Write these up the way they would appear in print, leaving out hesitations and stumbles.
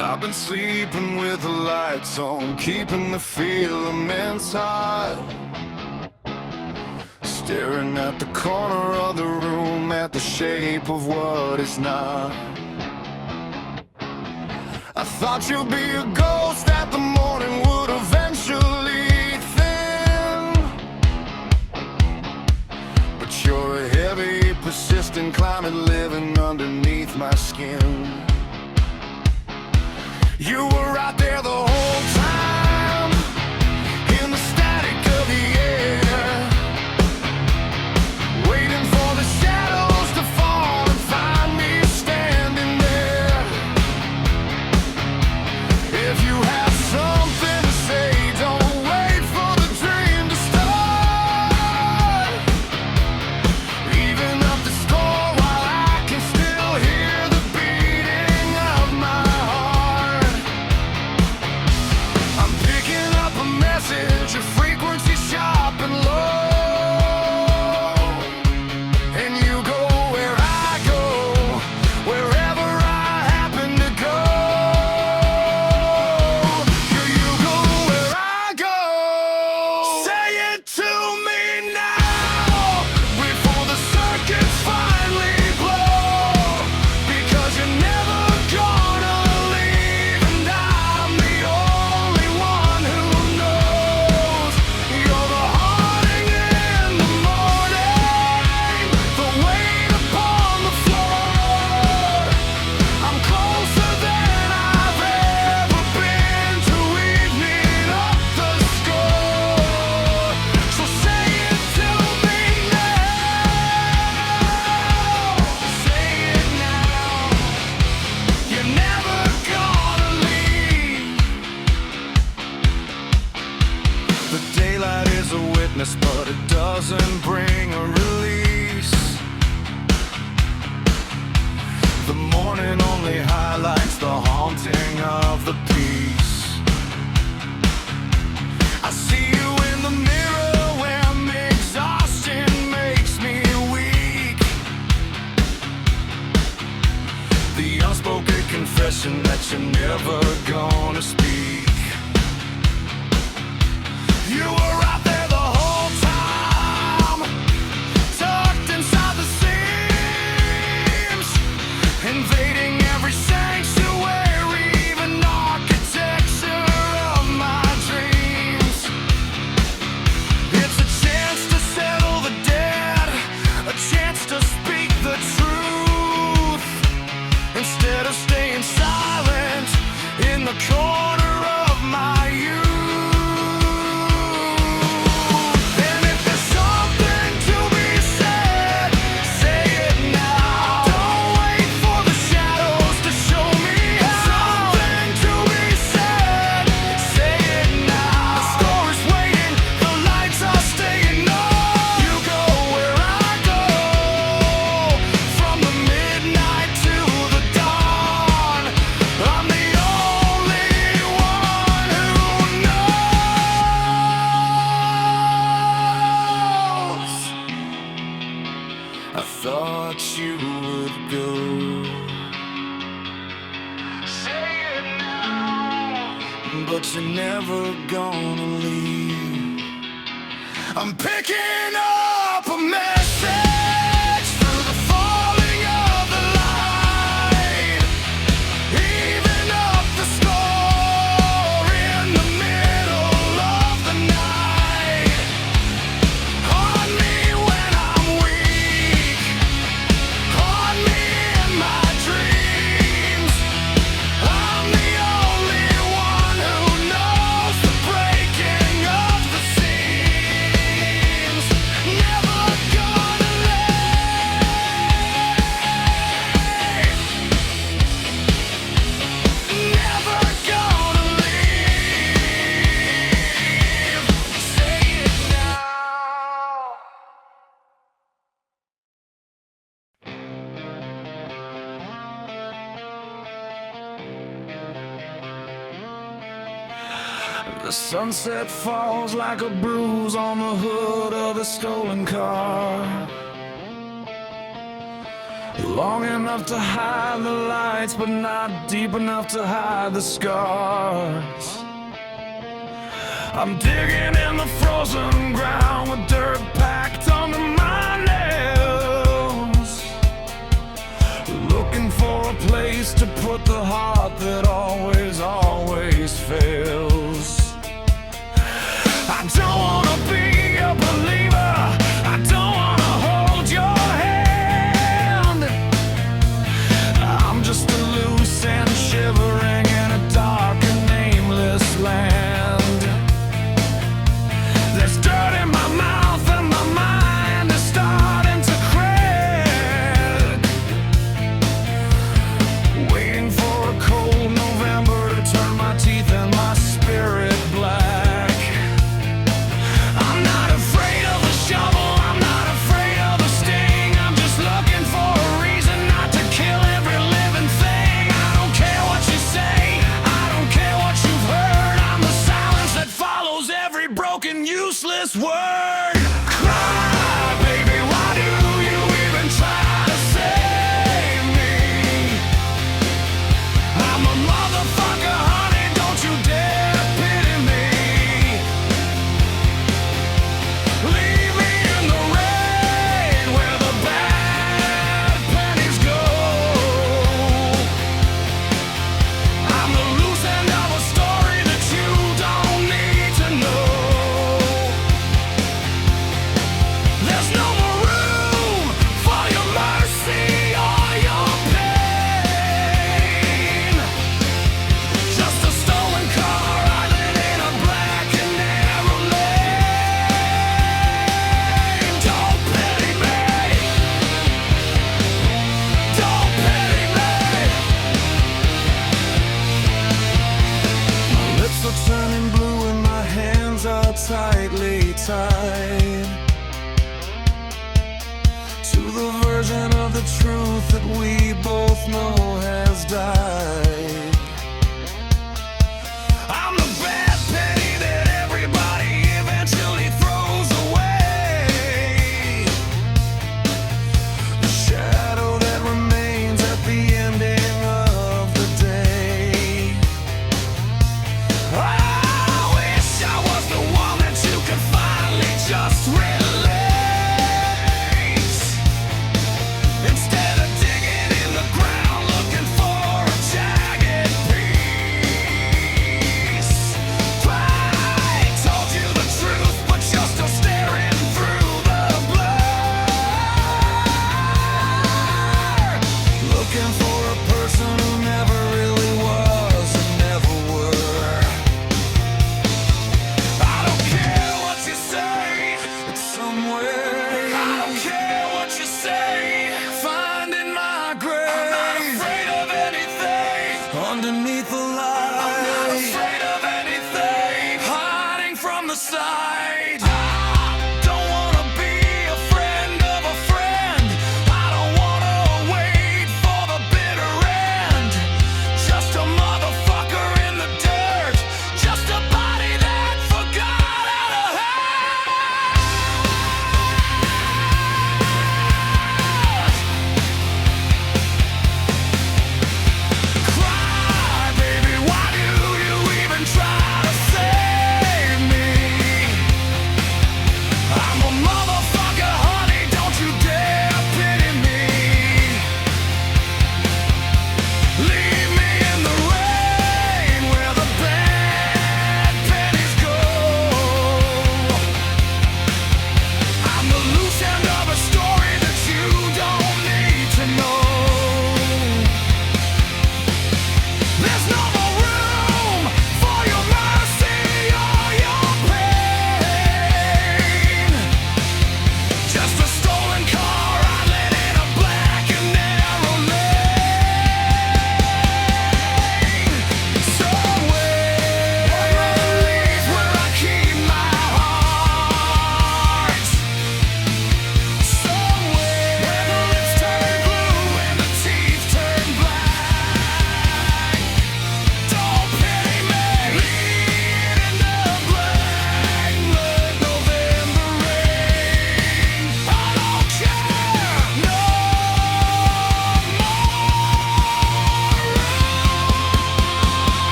I've been sleeping with the lights on, keeping the filaments hot. Staring at the corner of the room, at the shape of what is not. I thought you'd be a ghost that the morning would eventually thin. But you're a heavy, persistent climate living underneath my skin. You were right there the whole time, in the static of the air, waiting for the shadows to fall and find me standing there. If you have something to say, don't wait for the dream to start. Even up the score while I can still hear the beating of my heart. I'm picking up a message, a frequency sharp and low. And you go where I go, wherever I happen to go. You go where I go. Say it to me now, before the circuits finally blow. Because you're never gonna leave, and I'm the only one who knows. You're the haunting in the morning, the weight upon the floor. I'm closer than I've ever been to evening up the score. So say it to me now. Say it now. You're never gonna leave. The daylight is a witness, but it doesn't bring a release. The morning only highlights the haunting of the peace. I see you in the mirror when exhaustion makes me weak. The unspoken confession that you're never gonna speak. You were right there the whole time, tucked inside the seams, invading every sanctuary, even architecture of my dreams. It's a chance to settle the dead, a chance to speak the truth, instead of staying silent in the corner of my youth. And if there's something to be said, say it now. Don't wait for the shadows to show me how. Something to be said, say it now. The score is waiting, the lights are staying on. You go where I go, from the midnight to the dawn. I'm the only one who knows. I thought you would go. Say it now. But you're never gonna leave. I'm picking up a message through the falling of the light. Even up the score in the middle of the night. Haunt me when I'm weak, haunt me in my dreams. I'm the only one who knows the breaking of the seams. Never gonna leave, never gonna leave. Say it now. The sunset falls like a bruise on the hood of a stolen car. Long enough to hide the lights, but not deep enough to hide the scars. I'm digging in the frozen ground with dirt packed under my nails, looking for a place to put the heart that always, always fails. I don't wanna be a believer, I don't wanna hold your hand. I'm just a loose end shivering in a dark and nameless land. There's dirt in my mouth and my mind is starting to crack, waiting for a cold November to turn my teeth and my spirit black. I'm not afraid of the shovel, I'm not afraid of the sting. I'm just looking for a reason not to kill every living thing. I don't care what you say, I don't care what you've heard. I'm the silence that follows every broken, useless word. Cry, baby, why do you even try to save me? I'm a motherfucker, honey, don't you dare pity me. Leave me in the rain where the bad pennies go. I'm the loose end of a story that you don't need to know. There's no more room for your mercy or your pain. Just a stolen car idling in a black and narrow lane. Don't pity me. Don't pity me. My lips are turning blue and my hands are tightly tied to the version of the truth that we both know has died. I'm the bad penny that everybody eventually throws away, the shadow that remains at the ending of the day. I wish I was the one that you could finally just release, instead of digging in the ground looking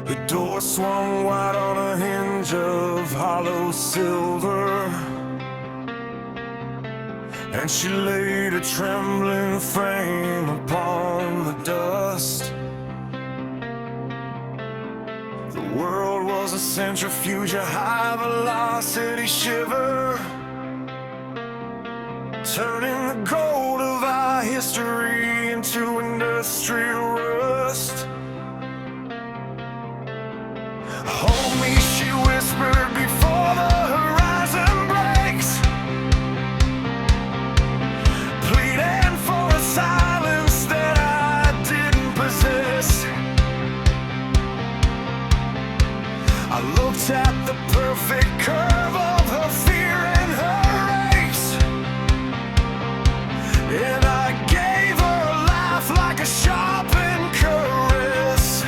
The door swung wide on a hinge of hollow silver, and she laid a trembling frame upon the dust. The world was a centrifuge, a high-velocity shiver, turning the gold of our history into industrial rust. Hold me, she whispered, before the horizon breaks, pleading for a silence that I didn't possess. I looked at the perfect curve of her fear and her race, and I gave her a laugh like a sharpened caress.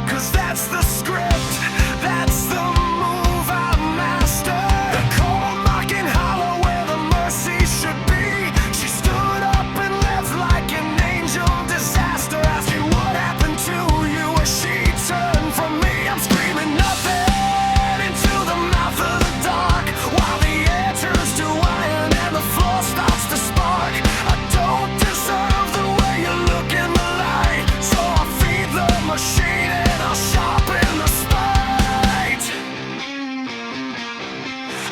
'Cause that's the script, that's the move I mastered. A cold mocking hollow where the mercy should be. She stood up and left like an angel disaster, asking what happened to you as she turned from me. I'm screaming nothing into the mouth of the dark, while the air turns to iron and the floor starts to spark. I don't deserve the way you look in the light, so I'll feed the machine and I'll sharpen the spite.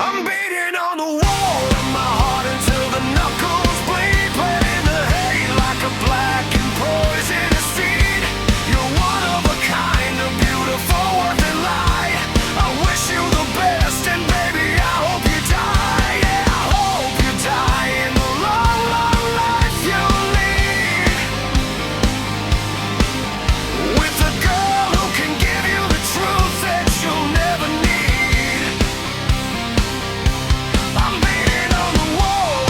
I'm beating on the wall of my heart until the knuckles bleed, playing the hate like a black and poisonous seed. You're one of a kind, a beautiful, worth it lie. I wish you the best, and baby, I hope you die. Yeah, I hope you die in the long, long life you lead, with a girl who can give you the truth that you'll never need. I'm beating on the wall.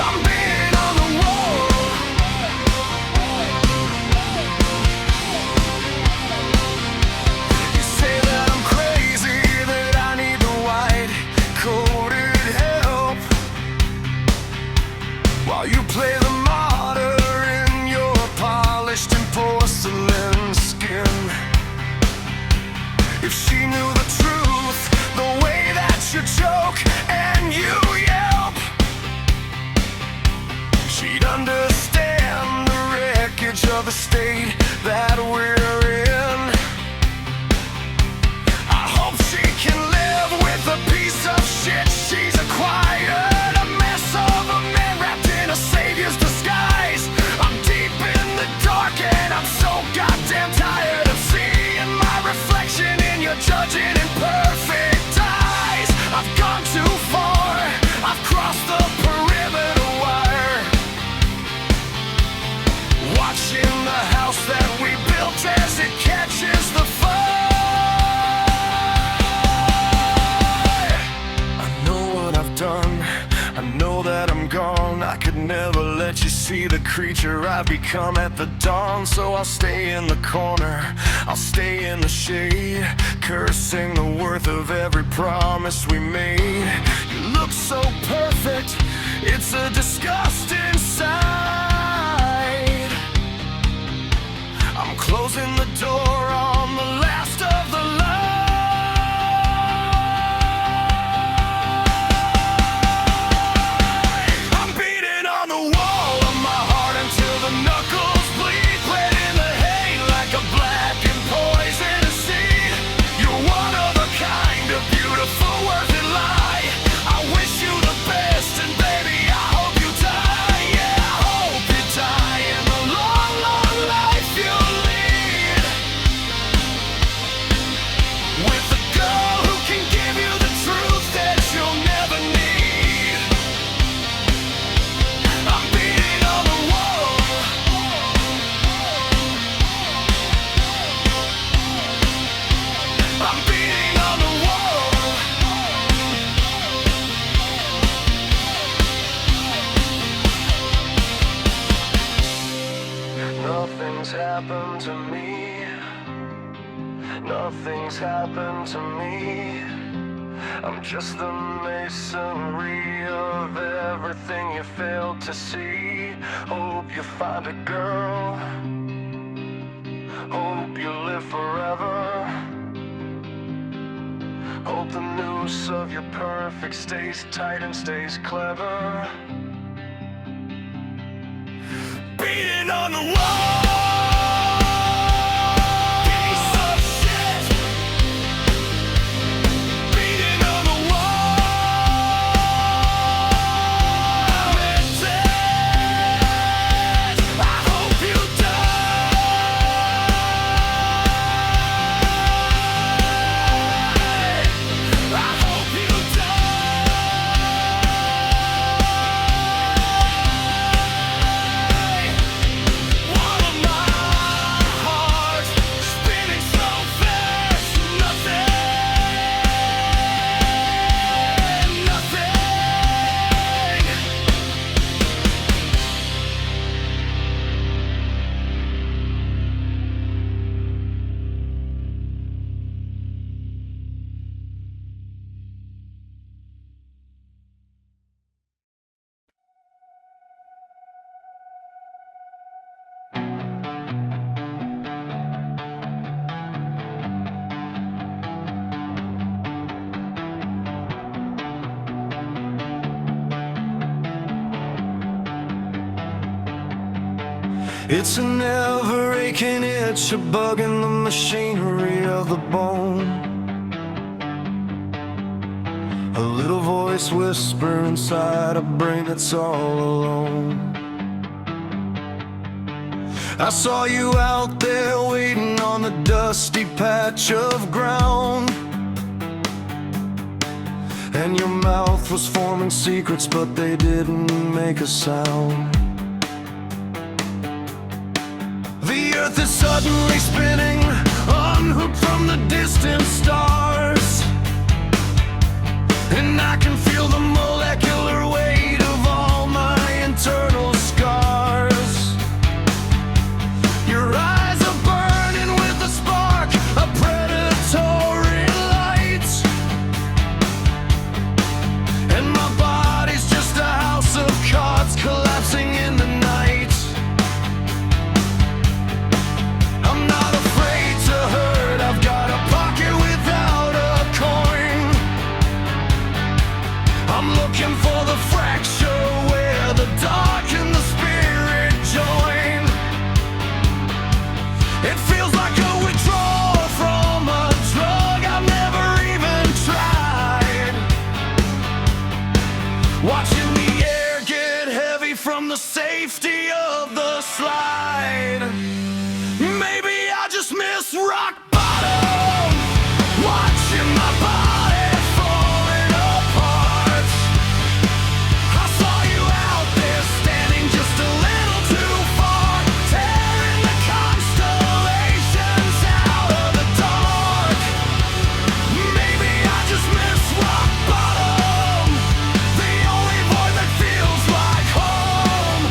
I'm beating on the wall. You say that I'm crazy, that I need the white-coated help, while you play the martyr in your polished and porcelain skin. If she knew the truth, the way that you choke and you yelp, she'd understand the wreckage of the state that we're in. I hope she can live with a piece of shit she's acquired, a mess of a man wrapped in a savior's disguise. I'm deep in the dark and I'm so goddamn tired of seeing my reflection in your judging imperfect eyes. I've gone too far, I've crossed the perimeter wire, watching the house that we built as it catches the fire. I know what I've done, I know that I'm gone. I could never let you see the creature I've become at the dawn. So I'll stay in the corner, I'll stay in the shade, cursing the worth of every promise we made. You look so perfect, it's a disgusting sight. I'm closing the door on the last of the line. I'm beating on the wall of my heart until the knuckles bleed, playing the hate like a black and poisonous seed. You're one of a kind, a beautiful, worth it lie. I wish you the best, and baby, I hope you die. Yeah, I hope you die in the long, long life you lead, with a girl who can give you the truth that you'll never need. I'm beating on the wall. I'm beating on the wall. Nothing's happened to me. Nothing's happened to me. I'm just the masonry of everything you failed to see. Hope you find a girl, hope you live forever. Hope the noose of your perfect stays tight and stays clever. Beating on the wall. It's a never-aching itch, a bug in the machinery of the bone. A little voice whisper inside a brain that's all alone. I saw you out there waiting on the dusty patch of ground, and your mouth was forming secrets, but they didn't make a sound. The earth is suddenly spinning, unhooked from the distant stars, and I can feel the molecular weight of all my internal scars. Your eyes are burning with a spark, a predatory light, and my body's just a house of cards collapsing in the night. Looking for the fracture where the dark and the spirit join. It feels like a withdrawal from a drug I've never even tried. Watching the air get heavy from the safety of the slide. Maybe I just miss rock bottom, watching my body falling apart. I saw you out there standing just a little too far, tearing the constellations out of the dark. Maybe I just miss rock bottom, the only void that feels like home,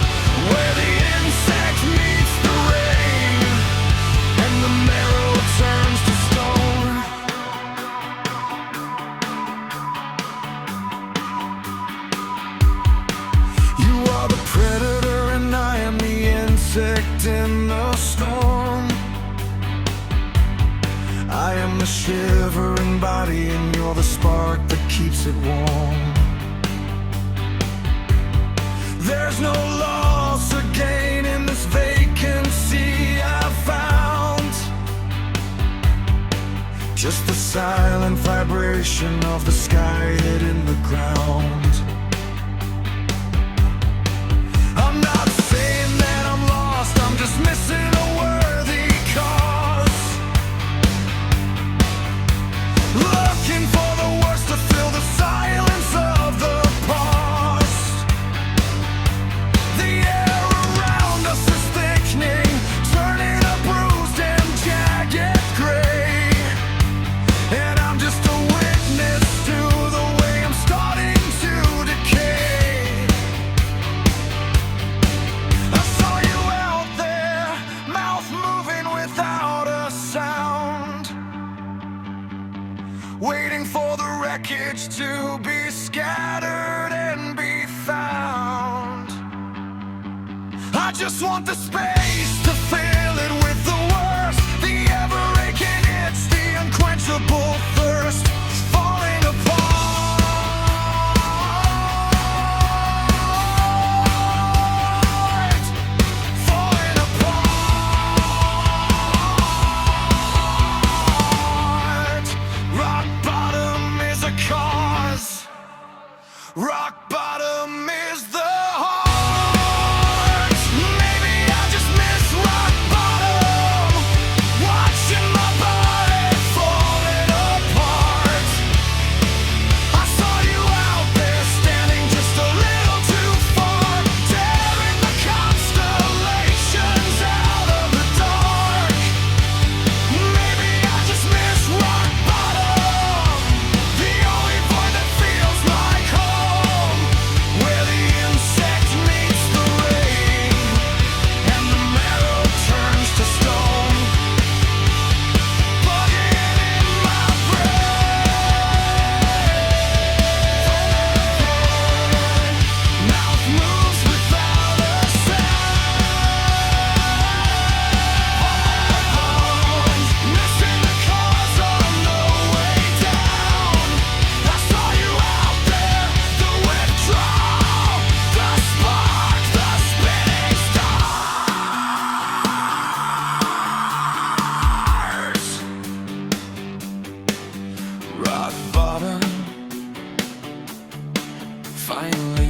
where the insect meets the rain and the marrow turns to stone. You are the predator and I am the insect in the storm. I am the shivering body and you're the spark that keeps it warm. There's no loss or gain in this vacancy I found, just the silent vibration of the sky hitting the ground. I'm not saying that I'm lost, I'm just missing a worthy cause. Looking for the worst to fill the silence of the past. The air around us is thickening, turning a bruised and jagged gray, and I'm just a witness to for the wreckage to be scattered and be found. I just want the space to fill it with the worst, the ever-aching itch, the unquenchable thirst, falling apart. Falling apart. Rock bottom is a cause. Rock bottom is the heart. Maybe I just miss rock bottom, watching my body falling apart. I saw you out there standing just a little too far, tearing the constellations out of the dark. Maybe I just miss rock bottom, the only void that feels like home, where the insect meets the rain and the marrow turns to stone. Bugging in my brain, mouth moves without a sound. Missing the cause on the way down. I saw you out there, the withdrawal, the spark, the spinning stars. Rock bottom, finally